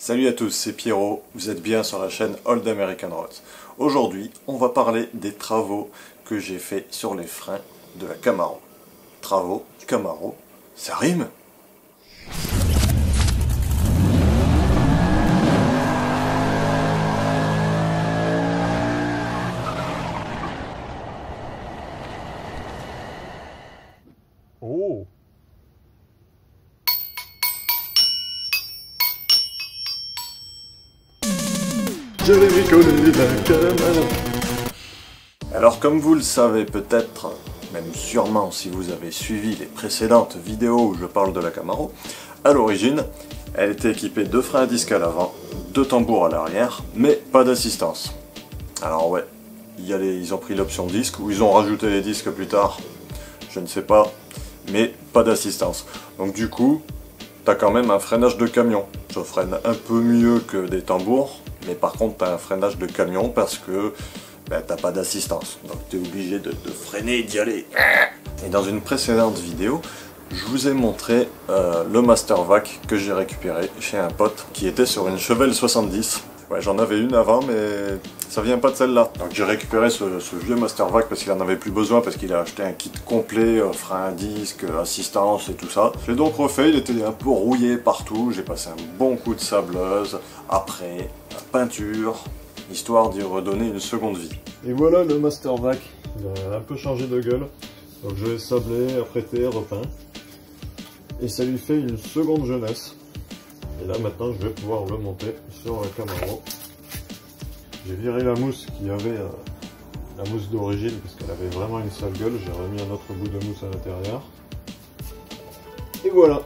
Salut à tous, c'est Pierrot, vous êtes bien sur la chaîne Old American Roads. Aujourd'hui, on va parler des travaux que j'ai fait sur les freins de la Camaro. Travaux, Camaro, ça rime? Oh! J'avais bricolé la Camaro. Alors comme vous le savez peut-être, même sûrement si vous avez suivi les précédentes vidéos où je parle de la Camaro, à l'origine, elle était équipée de freins à disque à l'avant, de tambours à l'arrière, mais pas d'assistance. Alors ouais, ils ont pris l'option disque, ou ils ont rajouté les disques plus tard, je ne sais pas, mais pas d'assistance. Donc du coup, t'as quand même un freinage de camion. Ça freine un peu mieux que des tambours, mais par contre t'as un freinage de camion parce que t'as pas d'assistance. Donc t'es obligé de freiner et d'y aller. Et dans une précédente vidéo, je vous ai montré le Master Vac que j'ai récupéré chez un pote qui était sur une Chevelle 70. Ouais, j'en avais une avant, mais ça vient pas de celle-là. Donc j'ai récupéré ce vieux Master Vac parce qu'il en avait plus besoin, parce qu'il a acheté un kit complet, frein à disque, assistance et tout ça. J'ai donc refait, il était un peu rouillé partout, j'ai passé un bon coup de sableuse, après la peinture, histoire d'y redonner une seconde vie. Et voilà le Master Vac, il a un peu changé de gueule. Donc je l'ai sablé, apprêté, repeint. Et ça lui fait une seconde jeunesse. Et là maintenant je vais pouvoir le monter sur la Camaro. J'ai viré la mousse qui avait la mousse d'origine parce qu'elle avait vraiment une sale gueule. J'ai remis un autre bout de mousse à l'intérieur. Et voilà.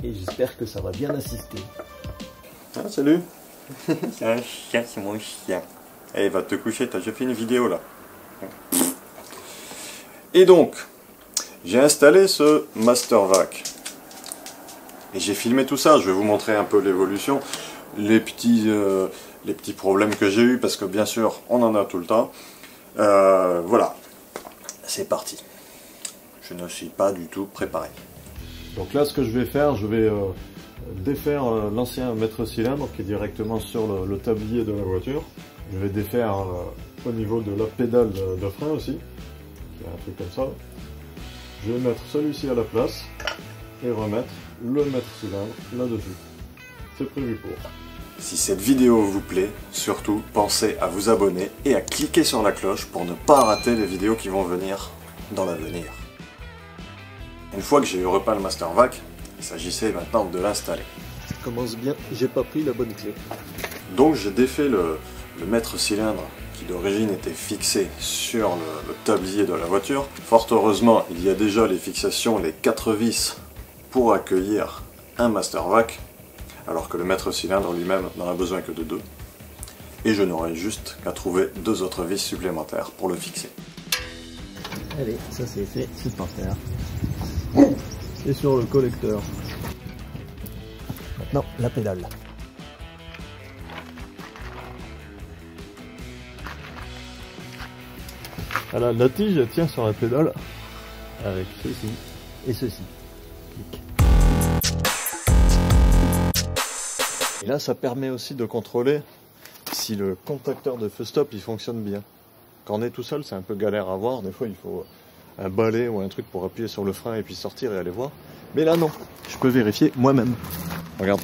Et j'espère que ça va bien assister. Ah salut. C'est un chien, c'est mon chien. Allez, va te coucher, t'as déjà fait une vidéo là. Et donc, j'ai installé ce Master Vac. Et j'ai filmé tout ça, je vais vous montrer un peu l'évolution, les petits problèmes que j'ai eu, parce que bien sûr, on en a tout le temps. Voilà, c'est parti. Je ne suis pas du tout préparé. Donc là, ce que je vais faire, je vais défaire l'ancien maître cylindre qui est directement sur le tablier de la voiture. Je vais défaire au niveau de la pédale de frein aussi, qui est un truc comme ça. Je vais mettre celui-ci à la place et remettre le maître cylindre là-dessus. C'est prévu pour. Si cette vidéo vous plaît, surtout pensez à vous abonner et à cliquer sur la cloche pour ne pas rater les vidéos qui vont venir dans l'avenir. Une fois que j'ai eu repeint le Master Vac, il s'agissait maintenant de l'installer. Ça commence bien, j'ai pas pris la bonne clé. Donc j'ai défait le maître cylindre qui d'origine était fixé sur le tablier de la voiture. Fort heureusement, il y a déjà les fixations, les 4 vis pour accueillir un Master Vac, alors que le maître cylindre lui-même n'en a besoin que de 2. Et je n'aurai juste qu'à trouver 2 autres vis supplémentaires pour le fixer. Allez, ça c'est fait, c'est par terre. Et sur le collecteur. Maintenant, la pédale. Voilà, la tige elle tient sur la pédale avec ceci et ceci. Clic. Et là, ça permet aussi de contrôler si le contacteur de feu stop il fonctionne bien. Quand on est tout seul, c'est un peu galère à voir. Des fois, il faut un balai ou un truc pour appuyer sur le frein et puis sortir et aller voir. Mais là, non. Je peux vérifier moi-même. Regarde.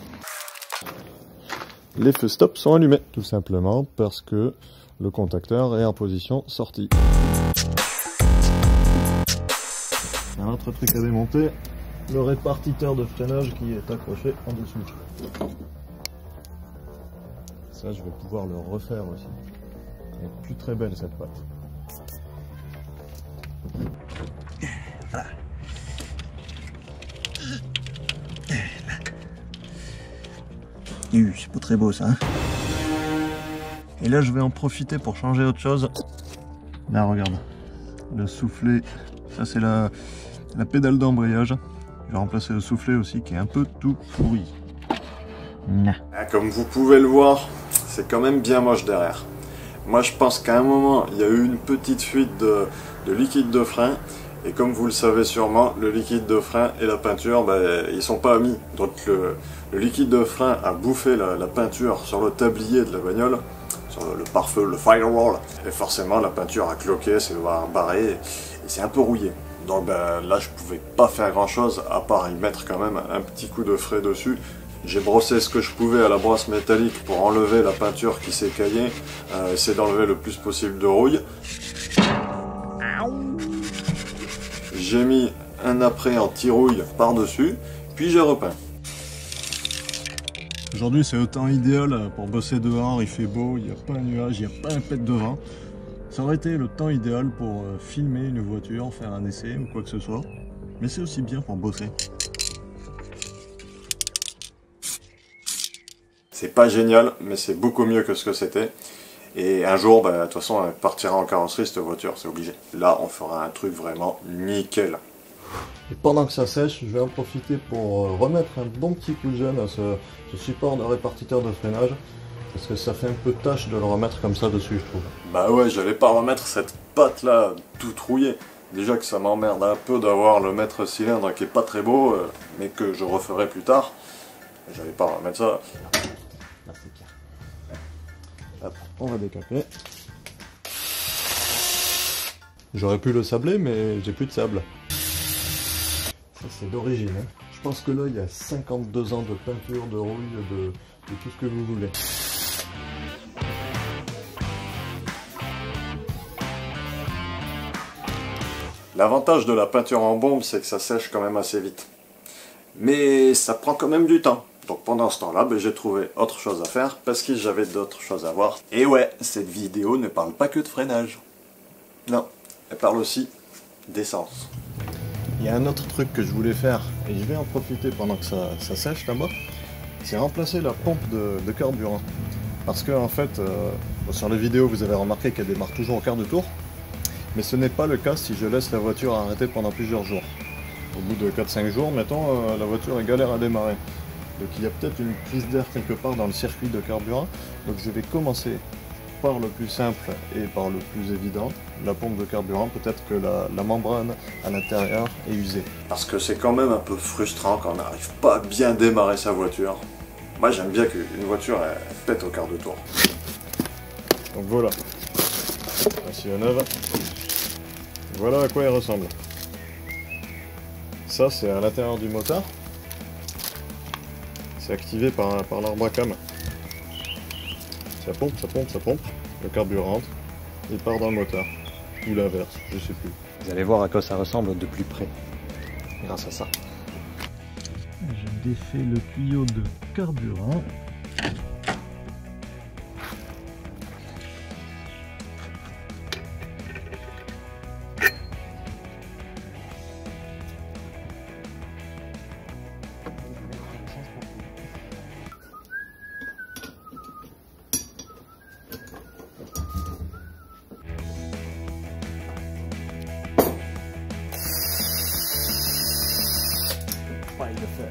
Les feux stop sont allumés. Tout simplement parce que le contacteur est en position sortie. Un autre truc à démonter, le répartiteur de freinage qui est accroché en dessous. Ça, je vais pouvoir le refaire aussi. Elle est plus très belle cette patte. Voilà. C'est pas très beau ça. Hein, et là, je vais en profiter pour changer autre chose. Là, regarde. Le soufflet, ça c'est la pédale d'embrayage. Je vais remplacer le soufflet aussi qui est un peu tout pourri. Comme vous pouvez le voir, c'est quand même bien moche derrière. Moi je pense qu'à un moment il y a eu une petite fuite de liquide de frein Et comme vous le savez sûrement, le liquide de frein et la peinture, ils sont pas amis. Donc le liquide de frein a bouffé la peinture sur le tablier de la bagnole, sur le pare-feu, le firewall, et forcément la peinture a cloqué, s'est barrée, et c'est un peu rouillé. Donc là je pouvais pas faire grand chose à part y mettre quand même un petit coup de frais dessus. J'ai brossé ce que je pouvais à la brosse métallique pour enlever la peinture qui s'écaillait, essayer d'enlever le plus possible de rouille. J'ai mis un apprêt anti-rouille par-dessus, puis j'ai repeint. Aujourd'hui c'est le temps idéal pour bosser dehors, il fait beau, il n'y a pas un nuage, il n'y a pas un pet de vent. Ça aurait été le temps idéal pour filmer une voiture, faire un essai ou quoi que ce soit. Mais c'est aussi bien pour bosser. C'est pas génial, mais c'est beaucoup mieux que ce que c'était. Et un jour, de toute façon, elle partira en carrosserie cette voiture, c'est obligé. Là, on fera un truc vraiment nickel. Et pendant que ça sèche, je vais en profiter pour remettre un bon petit coup de gêne à ce support de répartiteur de freinage. Parce que ça fait un peu tâche de le remettre comme ça dessus, je trouve. Bah ouais, j'allais pas remettre cette patte là, toute rouillée. Déjà que ça m'emmerde un peu d'avoir le maître cylindre qui est pas très beau, mais que je referai plus tard. J'allais pas remettre ça. Là, c'est clair. Hop, on va décaper. J'aurais pu le sabler, mais j'ai plus de sable. Ça, c'est d'origine. Hein. Je pense que là, il y a 52 ans de peinture, de rouille, de tout ce que vous voulez. L'avantage de la peinture en bombe, c'est que ça sèche quand même assez vite. Mais ça prend quand même du temps. Donc pendant ce temps-là, j'ai trouvé autre chose à faire parce que j'avais d'autres choses à voir. Et ouais, cette vidéo ne parle pas que de freinage. Non, elle parle aussi d'essence. Il y a un autre truc que je voulais faire, et je vais en profiter pendant que ça sèche là-bas, c'est remplacer la pompe de carburant. Parce que en fait, sur les vidéos, vous avez remarqué qu'elle démarre toujours au quart de tour. Mais ce n'est pas le cas si je laisse la voiture arrêter pendant plusieurs jours. Au bout de 4-5 jours, mettons, la voiture est galère à démarrer. Donc il y a peut-être une prise d'air quelque part dans le circuit de carburant. Donc je vais commencer par le plus simple et par le plus évident, la pompe de carburant. Peut-être que la membrane à l'intérieur est usée. Parce que c'est quand même un peu frustrant quand on n'arrive pas à bien démarrer sa voiture. Moi j'aime bien qu'une voiture elle pète au quart de tour. Donc voilà. Voici la neuve. Voilà à quoi elle ressemble. Ça c'est à l'intérieur du moteur. C'est activé par l'arbre à cam. Ça pompe, ça pompe, ça pompe. Le carburant rentre. Il part dans le moteur. Ou l'inverse, je sais plus. Vous allez voir à quoi ça ressemble de plus près. Grâce à ça. Je défais le tuyau de carburant. De fer.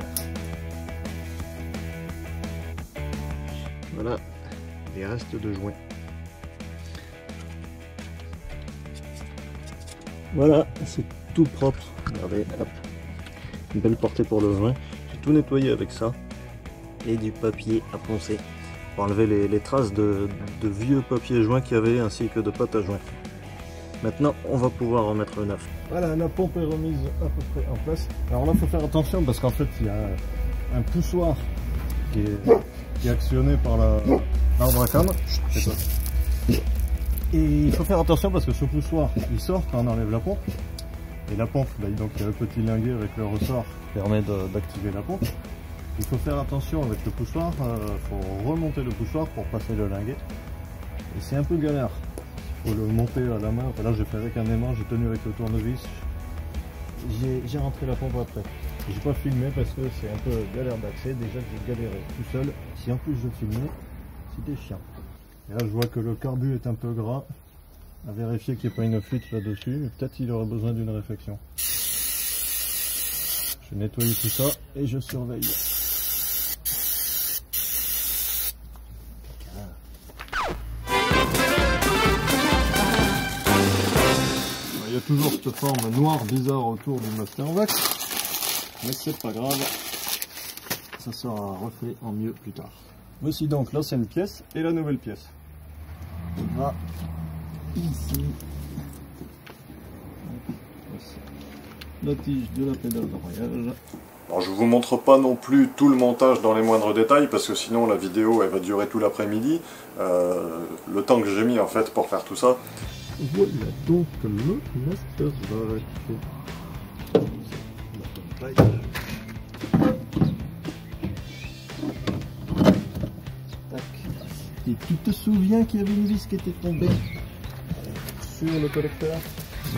Voilà les restes de joints. Voilà, c'est tout propre. Regardez, hop. Une belle portée pour le joint. J'ai tout nettoyé avec ça et du papier à poncer pour enlever les traces de vieux papier joint qu'il y avait ainsi que de pâte à joint. Maintenant, on va pouvoir remettre le neuf. Voilà, la pompe est remise à peu près en place. Alors là, il faut faire attention parce qu'en fait, il y a un poussoir qui est actionné par l'arbre à cam. Et il faut faire attention parce que ce poussoir, il sort quand on enlève la pompe. Et la pompe, donc il y a le petit linguet avec le ressort qui permet d'activer la pompe. Il faut faire attention avec le poussoir, il faut remonter le poussoir pour passer le linguet. Et c'est un peu galère. Il faut le monter à la main. Enfin, là j'ai fait avec un aimant, j'ai tenu avec le tournevis. J'ai rentré la pompe après. J'ai pas filmé parce que c'est un peu galère d'accès. Déjà que j'ai galéré tout seul. Si en plus je filmais, c'était chiant. Et là je vois que le carbu est un peu gras. À vérifier qu'il n'y ait pas une fuite là-dessus. Mais peut-être qu'il aurait besoin d'une réflexion. Je vais nettoyer tout ça et je surveille. toujours cette forme noire bizarre autour du Mastervac, mais c'est pas grave, ça sera refait en mieux plus tard. Voici donc l'ancienne pièce et la nouvelle pièce. On va ici. Voici la tige de la pédale d'embrayage. Alors je vous montre pas non plus tout le montage dans les moindres détails parce que sinon la vidéo elle va durer tout l'après-midi. Le temps que j'ai mis en fait pour faire tout ça. Voilà donc le Mastervac. Et tu te souviens qu'il y avait une vis qui était tombée sur le collecteur?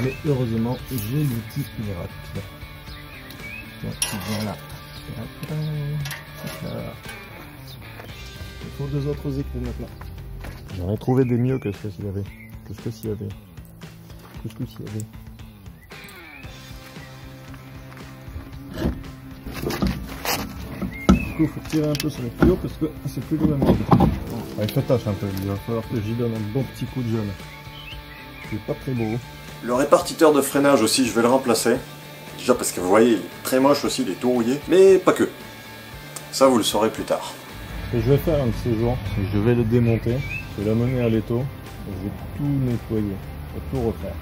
Mais heureusement j'ai l'outil miracle. Voilà. Il faut deux autres écrous maintenant. J'en ai trouvé des mieux que ce qu'il y avait. Du coup, il faut tirer un peu sur les tuyaux parce que c'est plus le même ordre. Il fait tâche un peu, il va falloir que j'y donne un bon petit coup de jeune. C'est pas très beau. Le répartiteur de freinage aussi, je vais le remplacer. Déjà parce que vous voyez, il est très moche aussi, il est tout rouillé. Mais pas que. Ça, vous le saurez plus tard. Ce que je vais faire un de ces jours, je vais le démonter, je vais l'amener à l'étau, et je vais tout nettoyer, et tout refaire.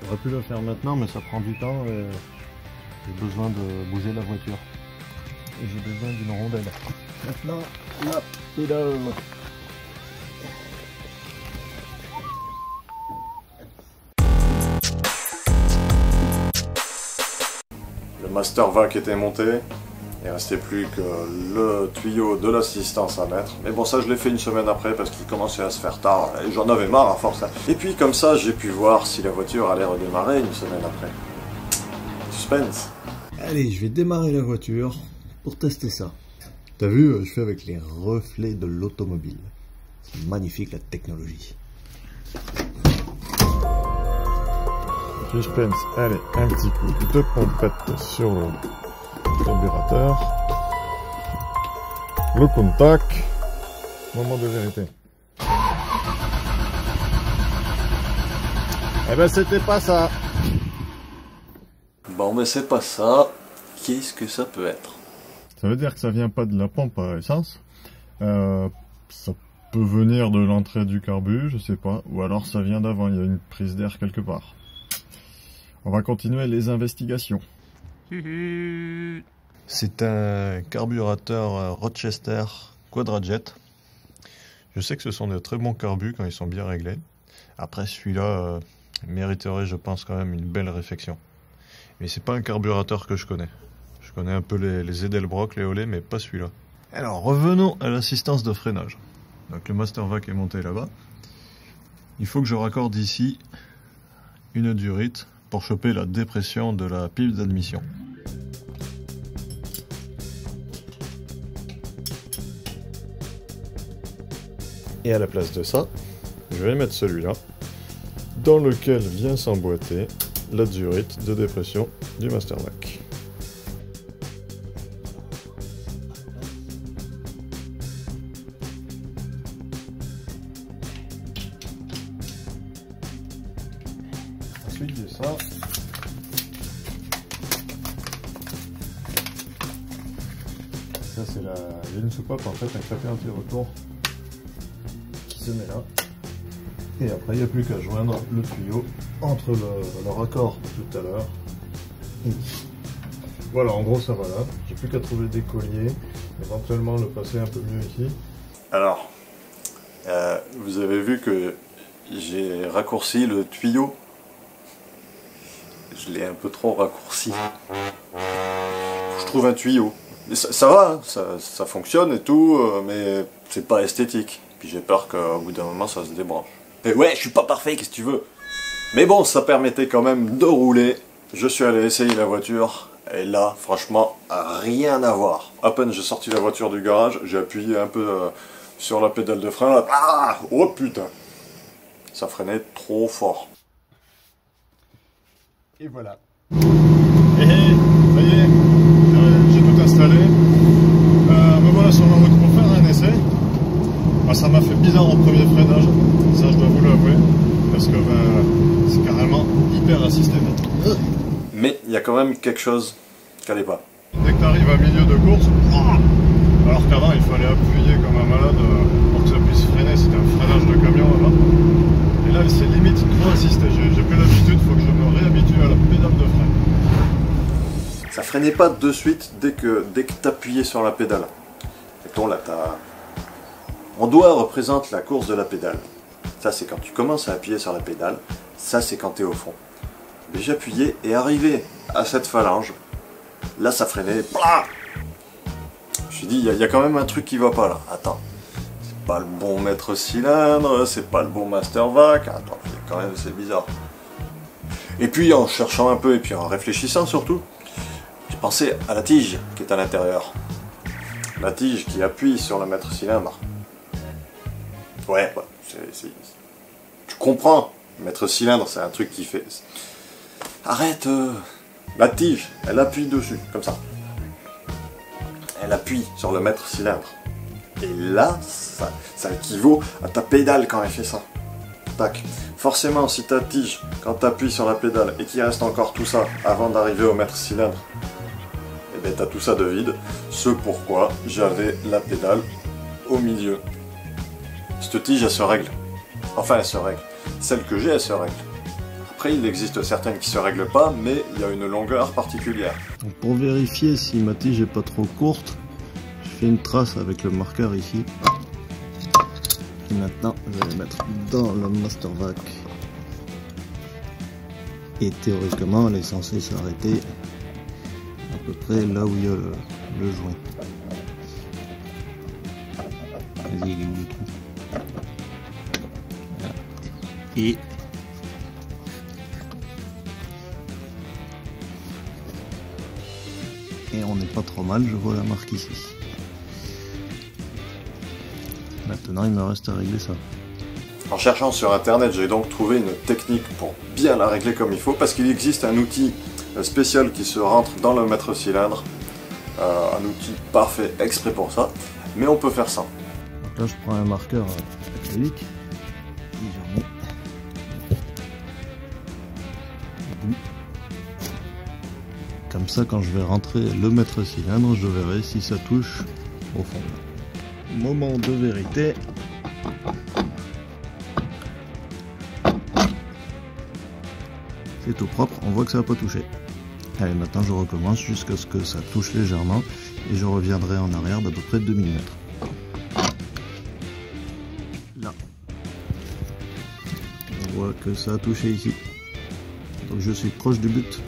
J'aurais pu le faire maintenant, mais ça prend du temps et j'ai besoin de bouger la voiture. Et j'ai besoin d'une rondelle. Maintenant, la pédale. Le Mastervac était monté. Il ne restait plus que le tuyau de l'assistance à mettre. Mais bon, ça je l'ai fait une semaine après parce qu'il commençait à se faire tard. Et j'en avais marre à force. Et puis comme ça, j'ai pu voir si la voiture allait redémarrer une semaine après. Suspense. Allez, je vais démarrer la voiture pour tester ça. T'as vu, je fais avec les reflets de l'automobile. C'est magnifique la technologie. Suspense, allez, un petit coup de pompette sur le carburateur. Le contact. Moment de vérité. Eh ben c'était pas ça. Bon, mais c'est pas ça. Qu'est-ce que ça peut être? Ça veut dire que ça vient pas de la pompe à essence. Ça peut venir de l'entrée du carbu, je sais pas. Ou alors ça vient d'avant, il y a une prise d'air quelque part. On va continuer les investigations. C'est un carburateur Rochester Quadrajet. Je sais que ce sont de très bons carbus quand ils sont bien réglés. Après celui-là mériterait, je pense, quand même une belle réfection. Mais c'est pas un carburateur que je connais. Je connais un peu les Edelbrock, les Olé, mais pas celui-là. Alors revenons à l'assistance de freinage. Donc le Mastervac est monté là-bas. Il faut que je raccorde ici une durite pour choper la dépression de la pile d'admission. Et à la place de ça, je vais mettre celui-là, dans lequel vient s'emboîter la durite de dépression du Mastervac. Ensuite de ça, c'est il y a une soupape en fait, un clapet anti-retour qui se met là. Et après il n'y a plus qu'à joindre le tuyau entre le raccord de tout à l'heure. Voilà, en gros ça va là. J'ai plus qu'à trouver des colliers, éventuellement le passer un peu mieux ici. Alors, vous avez vu que j'ai raccourci le tuyau. Je l'ai un peu trop raccourci. Je trouve un tuyau. Ça va, hein, ça fonctionne et tout, mais c'est pas esthétique. Puis j'ai peur qu'au bout d'un moment ça se débranche. Et ouais, je suis pas parfait, qu'est-ce que tu veux? Mais bon, ça permettait quand même de rouler. Je suis allé essayer la voiture, et là, franchement, rien à voir. À peine j'ai sorti la voiture du garage, j'ai appuyé un peu sur la pédale de frein, là. Ah, oh putain! Ça freinait trop fort. Et voilà. Et ça y est, j'ai tout installé. Me voilà sur la route pour faire un essai. Ah, ça m'a fait bizarre au premier freinage, ça je dois vous l'avouer. parce que c'est carrément hyper assisté maintenant. Mais il y a quand même quelque chose qui n'allait pas. Dès que tu arrives à milieu de course, alors qu'avant il fallait appuyer comme un malade pour que ça puisse freiner, c'était un freinage de camion là. Et là c'est limite trop assisté, j'ai plus l'habitude, il faut que je me réhabitue à la pédale de frein. Ça freinait pas de suite dès que tu appuyais sur la pédale. Mettons là, mon doigt représente la course de la pédale. Ça c'est quand tu commences à appuyer sur la pédale, ça c'est quand tu es au fond. Mais j'appuyais et arrivé à cette phalange, là ça freinait. Blah. Je me suis dit, il y a quand même un truc qui va pas là. Attends, c'est pas le bon maître cylindre, c'est pas le bon master vac. Attends, quand même c'est bizarre. Et puis en cherchant un peu et puis en réfléchissant surtout, j'ai pensé à la tige qui est à l'intérieur. La tige qui appuie sur le maître cylindre. Ouais, tu comprends. Maître cylindre, c'est un truc qui fait... Arrête La tige, elle appuie dessus, comme ça. Elle appuie sur le maître cylindre. Et là, ça équivaut à ta pédale quand elle fait ça. Tac. Forcément, si ta tige, quand tu appuies sur la pédale et qu'il reste encore tout ça avant d'arriver au maître cylindre, et bien t'as tout ça de vide. Ce pourquoi j'avais la pédale au milieu. Cette tige, elle se règle. Enfin, elle se règle. Celle que j'ai, elle se règle. Après, il existe certaines qui se règlent pas, mais il y a une longueur particulière. Donc pour vérifier si ma tige est pas trop courte, je fais une trace avec le marqueur ici. Et maintenant, je vais la mettre dans le master vac. Et théoriquement, elle est censée s'arrêter à peu près là où il y a le joint. Vas-y, il est où le trou? Voilà. Et on n'est pas trop mal, je vois la marque ici. Maintenant, il me reste à régler ça. En cherchant sur internet, j'ai donc trouvé une technique pour bien la régler comme il faut, parce qu'il existe un outil spécial qui se rentre dans le maître cylindre. Un outil parfait exprès pour ça, mais on peut faire ça. Donc là, je prends un marqueur acrylique. Et j'en mets. Comme ça, quand je vais rentrer le maître cylindre, je verrai si ça touche au fond. Moment de vérité. C'est tout propre, on voit que ça n'a pas touché. Allez, maintenant je recommence jusqu'à ce que ça touche légèrement et je reviendrai en arrière d'à peu près 2 mm. Là. On voit que ça a touché ici. Donc je suis proche du but.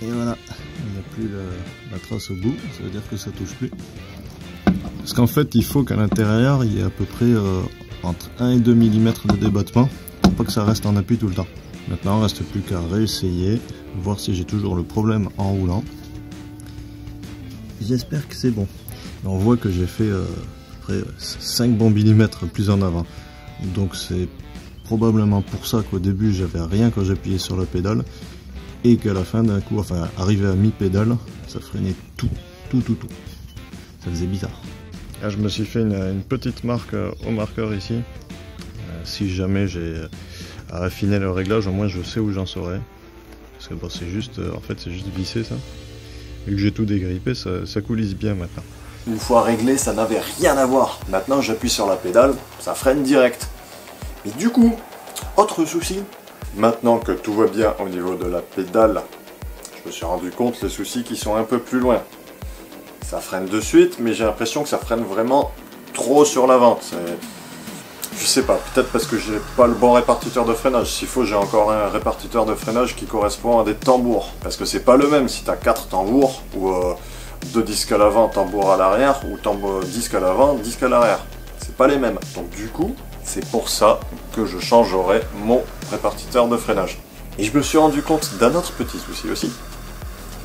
Et voilà, il n'y a plus la trace au bout, ça veut dire que ça touche plus. Parce qu'en fait, il faut qu'à l'intérieur, il y ait à peu près entre 1 et 2 mm de débattement, pour pas que ça reste en appui tout le temps. Maintenant, il ne reste plus qu'à réessayer, voir si j'ai toujours le problème en roulant. J'espère que c'est bon. Et on voit que j'ai fait à peu près 5 bons millimètres plus en avant. Donc c'est probablement pour ça qu'au début, j'avais rien quand j'appuyais sur la pédale. Et qu'à la fin d'un coup, enfin arrivé à mi-pédale, ça freinait tout. Ça faisait bizarre. Là, je me suis fait une petite marque au marqueur ici. Si jamais j'ai à affiner le réglage, au moins je sais où j'en serai. Parce que bon, c'est juste, en fait c'est juste vissé ça. Vu que j'ai tout dégrippé, ça coulisse bien maintenant. Une fois réglé, ça n'avait rien à voir. Maintenant, j'appuie sur la pédale, ça freine direct. Mais du coup, autre souci. Maintenant que tout va bien au niveau de la pédale, je me suis rendu compte les soucis qui sont un peu plus loin. Ça freine de suite, mais j'ai l'impression que ça freine vraiment trop sur l'avant. Je sais pas, peut-être parce que j'ai pas le bon répartiteur de freinage. S'il faut, j'ai encore un répartiteur de freinage qui correspond à des tambours. Parce que c'est pas le même si t'as 4 tambours, ou 2 disques à l'avant, tambour à l'arrière, ou disque à l'avant, disque à l'arrière. C'est pas les mêmes. Donc du coup, c'est pour ça que je changerai mon répartiteur de freinage. Et je me suis rendu compte d'un autre petit souci aussi.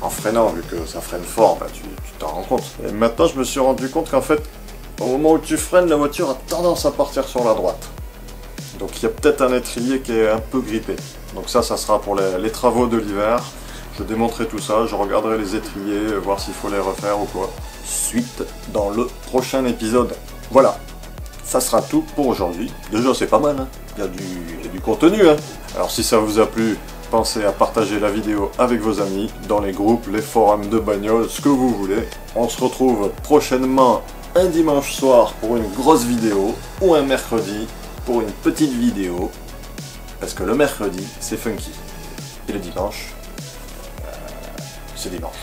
En freinant, vu que ça freine fort, bah, tu t'en rends compte. Et maintenant, je me suis rendu compte qu'en fait, au moment où tu freines, la voiture a tendance à partir sur la droite. Donc il y a peut-être un étrier qui est un peu grippé. Donc ça sera pour les travaux de l'hiver. Je démonterai tout ça, je regarderai les étriers, voir s'il faut les refaire ou quoi. Suite dans le prochain épisode. Voilà. ça sera tout pour aujourd'hui. Déjà c'est pas mal, hein. Il y a du contenu. Hein. Alors si ça vous a plu, pensez à partager la vidéo avec vos amis, dans les groupes, les forums de bagnole, ce que vous voulez. On se retrouve prochainement un dimanche soir pour une grosse vidéo, ou un mercredi pour une petite vidéo, parce que le mercredi c'est funky, et le dimanche, c'est dimanche.